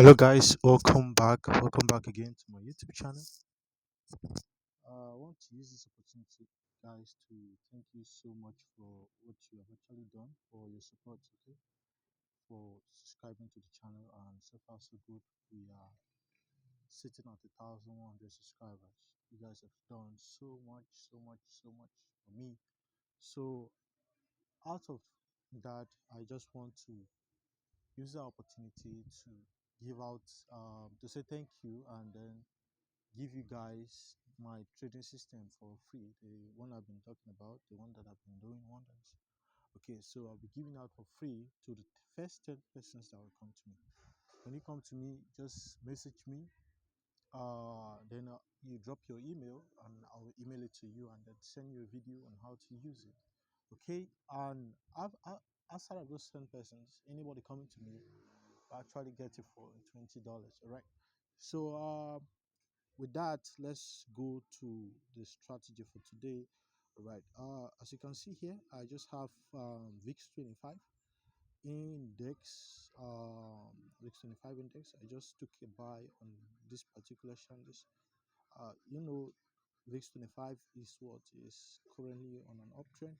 Hello guys, welcome back again to my YouTube channel. I want to use this opportunity, guys, to thank you so much for what you have actually done, for your support, okay, for subscribing to the channel, and so far so good. We are sitting at 1,100 subscribers. You guys have done so much, so much for me. So out of that, I just want to use the opportunity to give out, to say thank you, and then give you guys my trading system for free, the one I've been talking about, the one that I've been doing wonders. Okay, so I'll be giving out for free to the first 10 persons that will come to me. When you come to me, just message me, then you drop your email and I'll email it to you and then send you a video on how to use it. Okay, and outside of those 10 persons, anybody coming to me will actually get it for $20. All right, so with that, let's go to the strategy for today. All right, as you can see here, I just have VIX 25 index, VIX 25 index. I just took a buy on this particular candles. You know, VIX 25 is what is currently on an uptrend,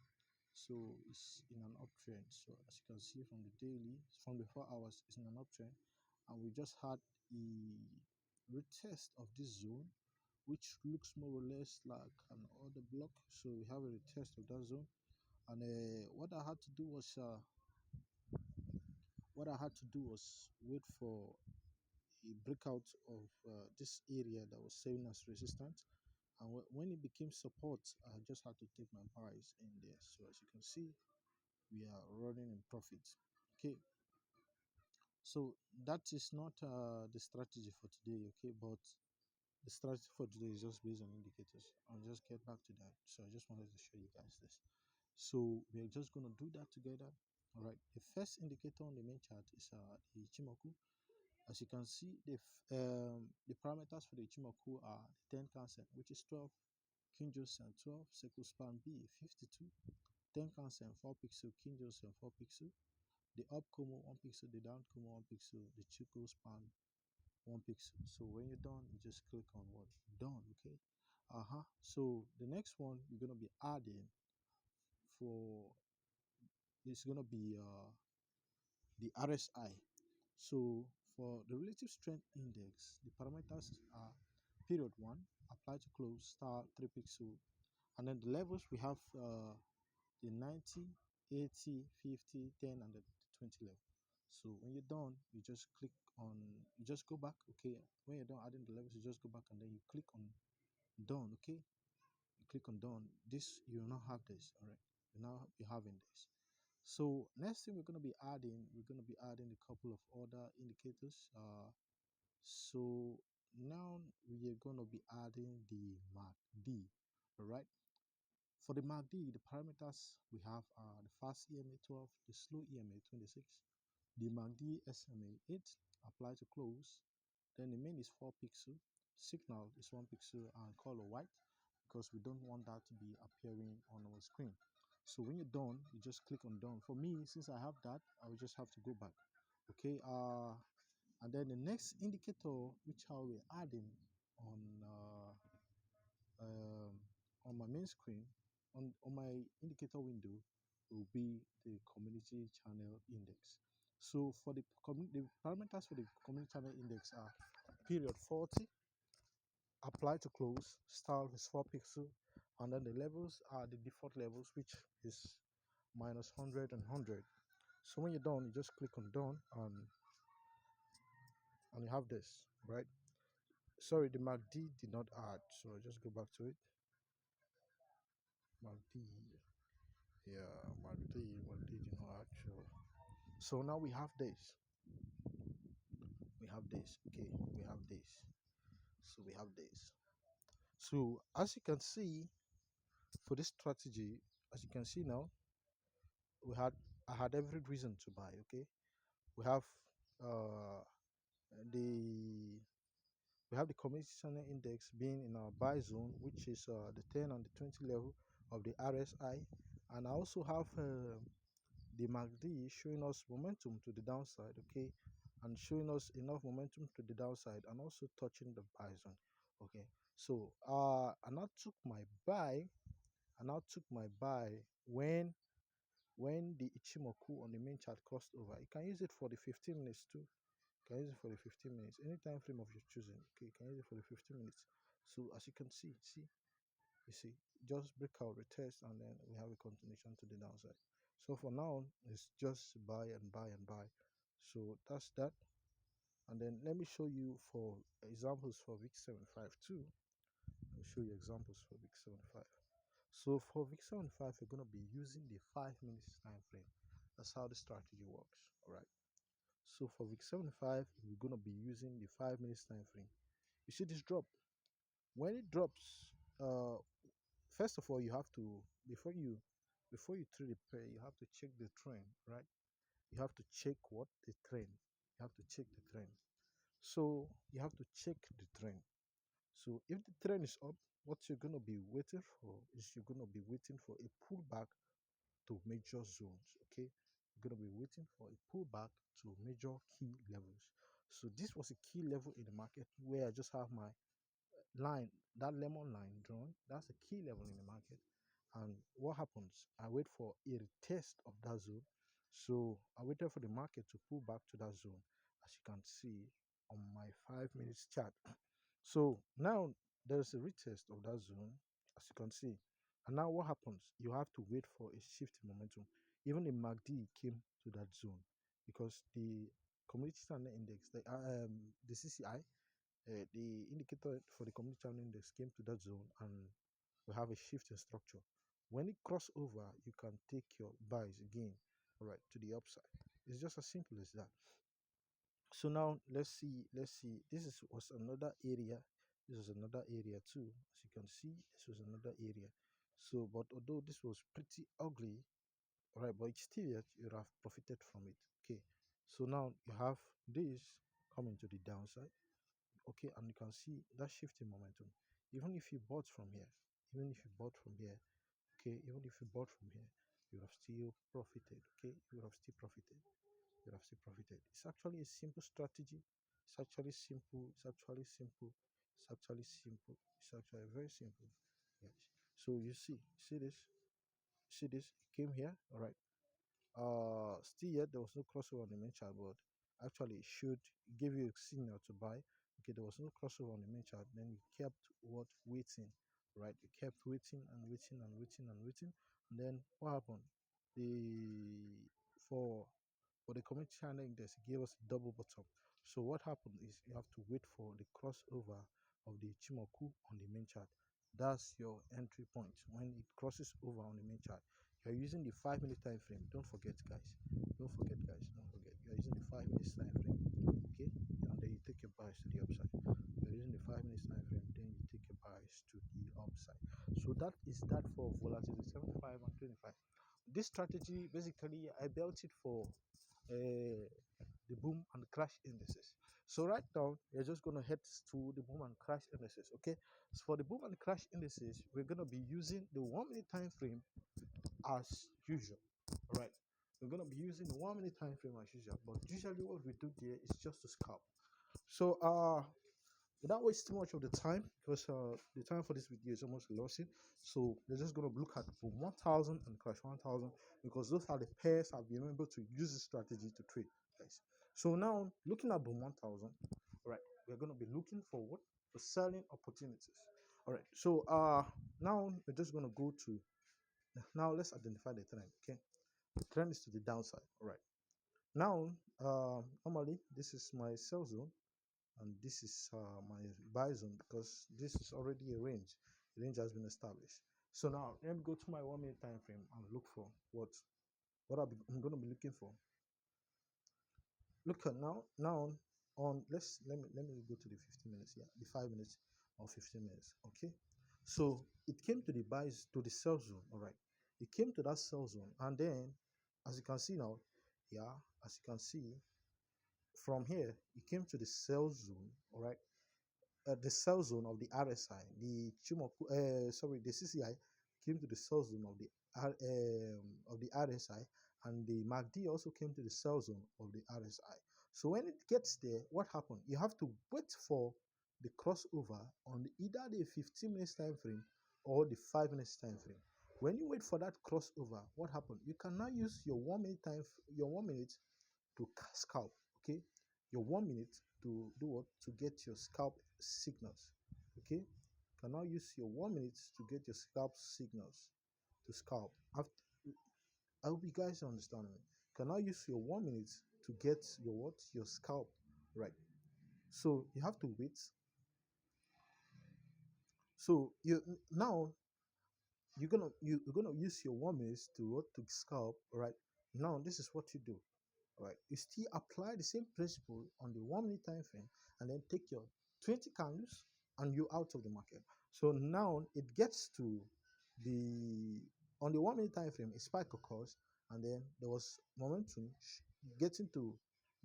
so it's in an uptrend. So as you can see from the daily, from the 4 hours, it's in an uptrend, and we just had a retest of this zone, which looks more or less like an order block. So we have a retest of that zone, and what I had to do was wait for a breakout of this area that was serving as resistance, and when it became support, I just had to take my buys in there. So as you can see, we are running in profit. Okay, so that is not the strategy for today. Okay, but the strategy for today is just based on indicators. I'll just get back to that. So I just wanted to show you guys this. So we're just going to do that together. All right, the first indicator on the main chart is the Ichimoku. As you can see, the parameters for the Ichimoku are the 10 cancel, which is 12, Kinjos and 12, Seku span B 52, 10 cancel and 4 pixel, Kinjos and 4 pixel, the up Como 1 pixel, the down Como 1 pixel, the Chico span 1 pixel. So when you're done, you just click on what done. Okay, so the next one you're going to be adding for is going to be the RSI. So for the relative strength index, the parameters are period 1, apply to close, star 3 pixel, and then the levels we have the 90, 80, 50, 10, and the 20 level. So when you're done, you just click on, you just go back. Okay, when you're done adding the levels, you just go back and then you click on done. Okay, you click on done. This, you will not have this. All right, you now be having this. So next thing we're going to be adding a couple of other indicators. So now we are going to be adding the MACD. All right, for the MACD, the parameters we have are the fast EMA 12, the slow EMA 26, the MACD SMA 8, apply to close. Then the main is 4 pixel, signal is 1 pixel, and color white, because we don't want that to be appearing on our screen. So when you're done, you just click on done. For me, since I have that, I will just have to go back. Okay, and then the next indicator which I will be adding on um, on my main screen, on my indicator window, will be the community channel index. So for the parameters for the community channel index are period 40, apply to close, style is 4 pixel, and then the levels are the default levels, which is minus 100 and 100. So when you're done, you just click on done, and you have this, right? Sorry, the MACD did not add, so I just go back to it. MACD, yeah, MACD did not add. So now we have this. Okay, we have this. So we have this. So as you can see, for this strategy, as you can see now, I had every reason to buy. Okay, we have uh the we have the community channel index being in our buy zone, which is the 10 and the 20 level of the RSI, and I also have the MACD showing us momentum to the downside. Okay, and showing us enough momentum to the downside and also touching the buy zone. Okay, so I now took my buy. When the Ichimoku on the main chart crossed over. You can use it for the 15 minutes too. You can use it for the 15 minutes, any time frame of your choosing. Okay, you can use it for the 15 minutes. So as you can see, you see, just breakout, retest, and then we have a continuation to the downside. So for now, it's just buy and buy and buy. So that's that. And then let me show you for examples for week 75 too. I'll show you examples for week 75. So for week 75, we're going to be using the 5 minutes time frame. That's how the strategy works. All right. So for week 75, we're going to be using the 5 minutes time frame. You see this drop. When it drops, first of all, you have to before you trade the pair, you have to check the trend, right? You have to check what the trend. You have to check the trend. So you have to check the trend. So if the trend is up, what you're gonna be waiting for is you're gonna be waiting for a pullback to major zones. Okay, you're gonna be waiting for a pullback to major key levels. So this was a key level in the market where I just have my line, that lemon line drawn. That's a key level in the market. And what happens? I wait for a retest of that zone. So I waited for the market to pull back to that zone, as you can see on my 5 minutes chart. So now there's a retest of that zone, as you can see. And now what happens? You have to wait for a shift in momentum. Even the MACD came to that zone because the Community Standard Index, the CCI, the indicator for the Community Standard Index came to that zone, and we have a shift in structure. When it cross over, you can take your buys again, all right, to the upside. It's just as simple as that. So now let's see, was another area. This was another area too, as you can see. This was another area. So but although this was pretty ugly, all right, but it's still yet you have profited from it. Okay, so now you have this coming to the downside. Okay, and you can see that shift in momentum. Even if you bought from here, even if you bought from here, okay, even if you bought from here, you would have still profited. Okay, you would have still profited. You would have still profited. It's actually a simple strategy. It's actually simple. It's actually simple. It's actually simple. It's actually very simple. Yes. So you see this, see this. It came here. All right. Still yet there was no crossover on the main chart, but actually it should give you a signal to buy. Okay, there was no crossover on the main chart. Then you kept what waiting, right? You kept waiting and waiting and waiting and waiting, and then what happened? The for for the community channel index, it gave us a double bottom. So what happened is you have to wait for the crossover of the Chimoku on the main chart. That's your entry point when it crosses over on the main chart. You're using the 5 minute time frame. Don't forget, guys. Don't forget, guys. Don't forget. You're using the 5 minutes time frame. Okay? And then you take your buys to the upside. You're using the 5 minutes time frame, then you take your buys to the upside. So that is that for volatility 75 and 25. This strategy basically I built it for the boom and crash indices. So right now you're just gonna head to the boom and crash indices. Okay, so for the boom and crash indices, we're gonna be using the 1 minute time frame as usual. All right, we're gonna be using the 1 minute time frame as usual, but usually what we do there is just to scalp. So without wasting much of the time, because the time for this video is almost elapsing, so we're just going to look at boom 1000 and crash 1000, because those are the pairs I've been able to use this strategy to trade, guys. So now looking at boom 1000, all right, we're going to be looking forward for selling opportunities. All right, so now we're just going to go to, now let's identify the trend. Okay, the trend is to the downside. All right, now normally this is my sell zone, and this is my buy zone, because this is already a range. The range has been established. So now let me go to my 1 minute time frame and look for what I'm going to be looking for. Look at now on, let me go to the 15 minutes. Yeah, the 5 minutes or 15 minutes. Okay, so it came to the buys to the sell zone. All right, it came to that sell zone, and then as you can see now, yeah, as you can see from here, it came to the sell zone. All right, the sell zone of the RSI, the CCI came to the sell zone of the RSI, and the MACD also came to the sell zone of the RSI. So when it gets there, what happened? You have to wait for the crossover on either the 15 minutes time frame or the 5 minutes time frame. When you wait for that crossover, what happened? You can now use your 1 minute your 1 minute to scalp. Okay, your 1 minute to do what? To get your scalp signals. Okay, you can now use your 1 minute to get your scalp signals to scalp. After, I hope you guys understand me. You can now use your 1 minute to get your what? Your scalp right. So you have to wait. So you're gonna use your 1 minute to what? To scalp. Right now, this is what you do. Right, you still apply the same principle on the 1 minute time frame, and then take your 20 candles and you're out of the market. So now it gets to the on the 1 minute time frame, a spike occurs, and then there was momentum getting to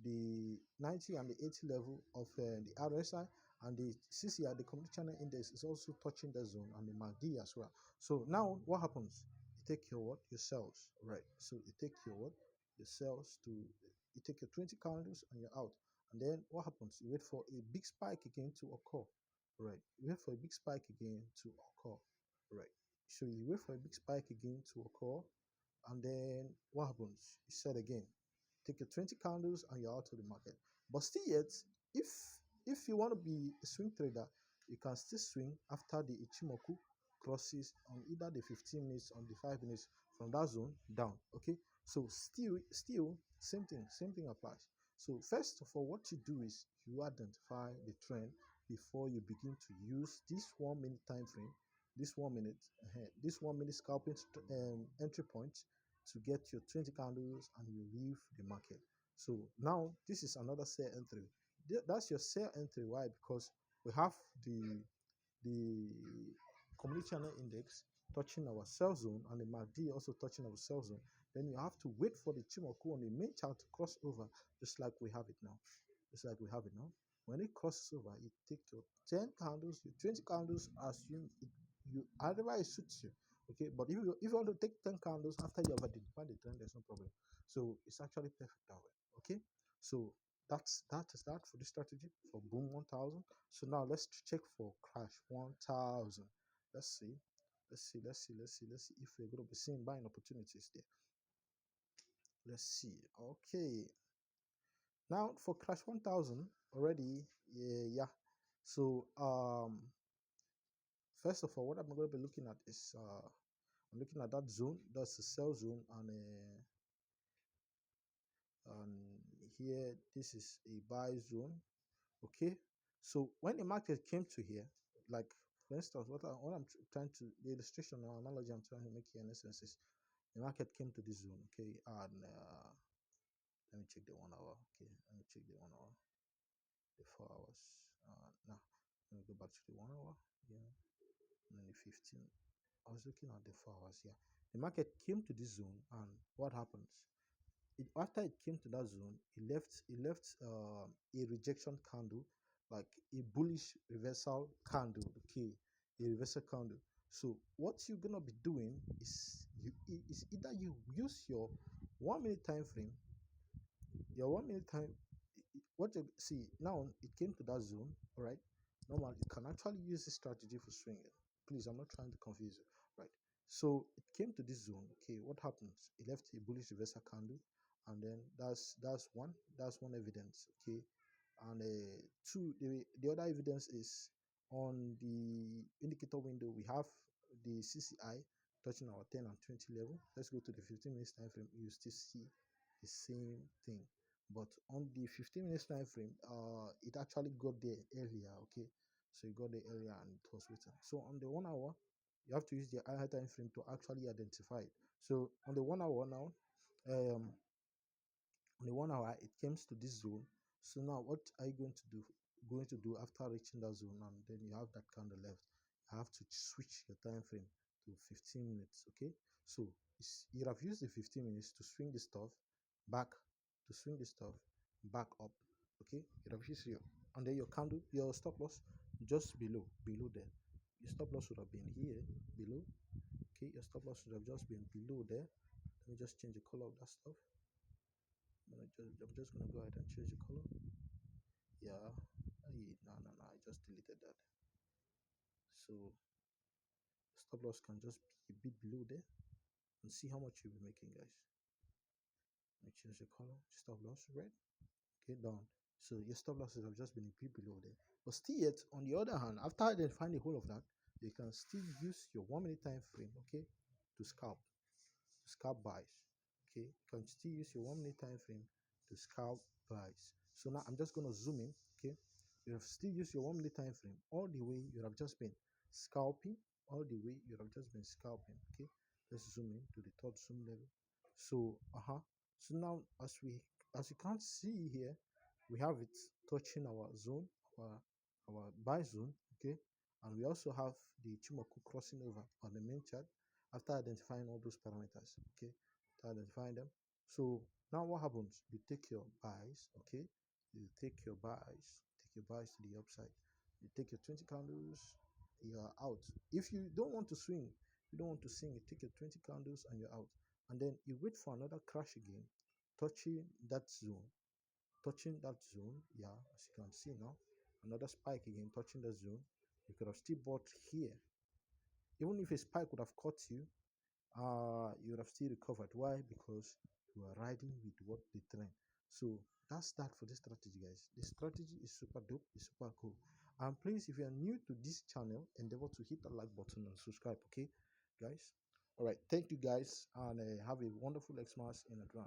the 90 and the 80 level of the RSI, and the CCI, the community channel index, is also touching the zone, and the MACD as well. So now what happens? You take your what? Your cells, right? So you take your what? Your cells to you take your 20 candles and you're out. And then what happens? You wait for a big spike again to occur, right? You wait for a big spike again to occur, right? So you wait for a big spike again to occur, and then what happens? You sell again. Take your 20 candles and you're out of the market. But still yet, if if you want to be a swing trader, you can still swing after the Ichimoku crosses on either the 15 minutes or the 5 minutes from that zone down. Okay. So still same thing applies. So first of all, what you do is you identify the trend before you begin to use this 1 minute time frame, this 1 minute scalping entry point to get your 20 candles and you leave the market. So now this is another sell entry. That's your sell entry. Why? Because we have the community channel index touching our sell zone and the MACD also touching our sell zone. Then you have to wait for the Chimoku on the main chart to cross over, just like we have it now. Just like we have it now. When it crosses over, you take your 10 candles, your 20 candles, assume you otherwise suits you. Okay, but if you want to take 10 candles after you have identified the trend, there's no problem. So it's actually perfect that way. Okay, so that for the strategy for boom 1000. So now let's check for crash 1000. Let's see. Let's see if we're going to be seeing buying opportunities there. Let's see. Okay. Now for crash 1000 already, yeah. So first of all, what I'm going to be looking at is I'm looking at that zone. That's the sell zone, and here this is a buy zone. Okay, so when the market came to here, like for instance, what I'm trying to the illustration or analogy I'm trying to make here in essence is the market came to this zone. Okay, and let me check the 1 hour. Okay, let me check the 1 hour, the 4 hours. Now let me go back to the 1 hour. Yeah, and then the 15. I was looking at the 4 hours. Yeah, the market came to this zone, and what happens? After it came to that zone, it left a rejection candle, like a bullish reversal candle. Okay, a reversal candle. So what you're gonna be doing is either you use your 1 minute time frame, your 1 minute time. What you see now, it came to that zone. All right, normal you can actually use this strategy for swinging. Please, I'm not trying to confuse you. Right, so it came to this zone. Okay, what happens? It left a bullish reversal candle, and then that's one evidence. Okay, and two, the other evidence is on the indicator window. We have the CCI touching our 10 and 20 level. Let's go to the 15 minutes time frame. You still see the same thing, but on the 15 minutes time frame, it actually got there earlier. Okay, so it got there earlier and it was written. So on the 1 hour, you have to use the higher time frame to actually identify it. So on the 1 hour now, on the 1 hour, it comes to this zone. So now what are you going to do after reaching that zone? And then you have that candle left. You have to switch your time frame to 15 minutes. Okay, so you have used the 15 minutes to swing the stuff back, to swing the stuff back up. Okay, you have used and then your candle, your stop loss just below there. Your stop loss would have been here below. Okay, your stop loss would have just been below there. Let me just change the color of that stuff. I'm just gonna go ahead and change the color. Yeah. Hey, no, I just deleted that. So stop loss can just be a bit below there and see how much you'll be making, guys. I change the color. Stop loss red. Okay, down. So your stop losses have just been a bit below there. But still yet, on the other hand, after identifying the whole of that, you can still use your 1 minute time frame, okay, to scalp buys. Okay, you can still use your 1 minute time frame to scalp buys. So now I'm just gonna zoom in. Okay, you have still used your 1 minute time frame all the way. You have just been scalping all the way. You have just been scalping. Okay, let's zoom in to the third zoom level. So so now as you can't see here, we have it touching our zone, our buy zone. Okay, and we also have the Chimoku crossing over on the main chart after identifying all those parameters. Okay, after identifying them. So now what happens? You take your buys. Okay, you take your buys to the upside. You take your 20 candles, you are out. If you don't want to swing, you don't want to sing, you take your 20 candles and you're out. And then you wait for another crash again, touching that zone, yeah, as you can see now, another spike again, touching the zone. You could have still bought here. Even if a spike would have caught you, you would have still recovered. Why? Because you are riding with what the trend. So that's that for this strategy, guys. This strategy is super dope, it's super cool. And please, if you are new to this channel, endeavor to hit the like button and subscribe, okay, guys. All right, thank you guys, and have a wonderful Xmas in advance.